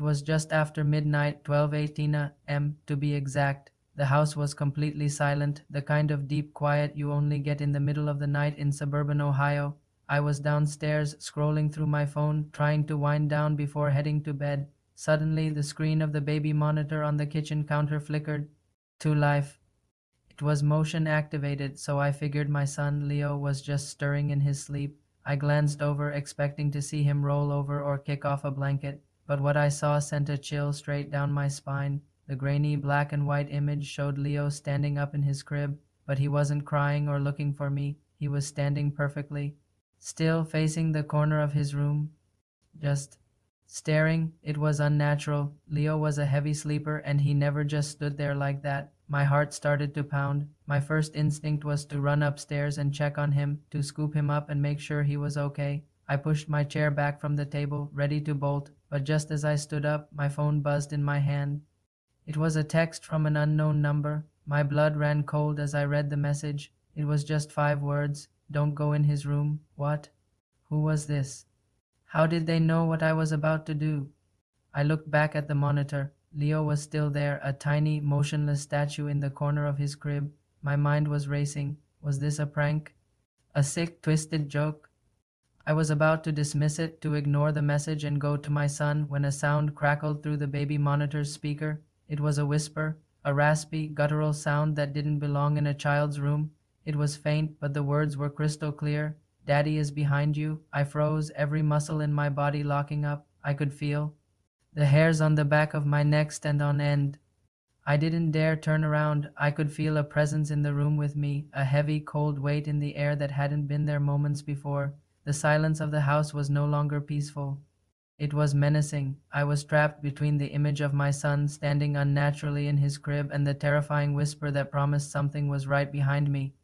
was just after midnight, 12:18 a.m. to be exact. The house was completely silent, the kind of deep quiet you only get in the middle of the night in suburban Ohio. I was downstairs, scrolling through my phone, trying to wind down before heading to bed. Suddenly, the screen of the baby monitor on the kitchen counter flickered to life. It was motion activated, so I figured my son, Leo, was just stirring in his sleep. I glanced over, expecting to see him roll over or kick off a blanket, but what I saw sent a chill straight down my spine. The grainy black and white image showed Leo standing up in his crib, but he wasn't crying or looking for me. He was standing perfectly still, facing the corner of his room, just staring. It was unnatural. Leo was a heavy sleeper, and he never just stood there like that. My heart started to pound. My first instinct was to run upstairs and check on him, to scoop him up and make sure he was okay. I pushed my chair back from the table, ready to bolt, but just as I stood up, my phone buzzed in my hand. It was a text from an unknown number. My blood ran cold as I read the message. It was just 5 words. Don't go in his room. What? Who was this? How did they know what I was about to do? I looked back at the monitor. Leo was still there, a tiny, motionless statue in the corner of his crib. My mind was racing. Was this a prank? A sick, twisted joke? I was about to dismiss it, to ignore the message and go to my son, when a sound crackled through the baby monitor's speaker. It was a whisper, a raspy, guttural sound that didn't belong in a child's room. It was faint, but the words were crystal clear. "Daddy is behind you." I froze, every muscle in my body locking up. I could feel the hairs on the back of my neck stand on end. I didn't dare turn around. I could feel a presence in the room with me, a heavy, cold weight in the air that hadn't been there moments before. The silence of the house was no longer peaceful. It was menacing. I was trapped between the image of my son standing unnaturally in his crib and the terrifying whisper that promised something was right behind me.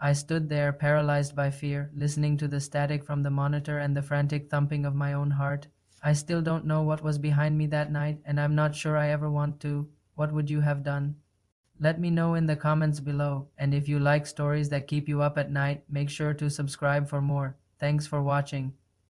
I stood there, paralyzed by fear, listening to the static from the monitor and the frantic thumping of my own heart. I still don't know what was behind me that night, and I'm not sure I ever want to. What would you have done? Let me know in the comments below, and if you like stories that keep you up at night, make sure to subscribe for more. Thanks for watching.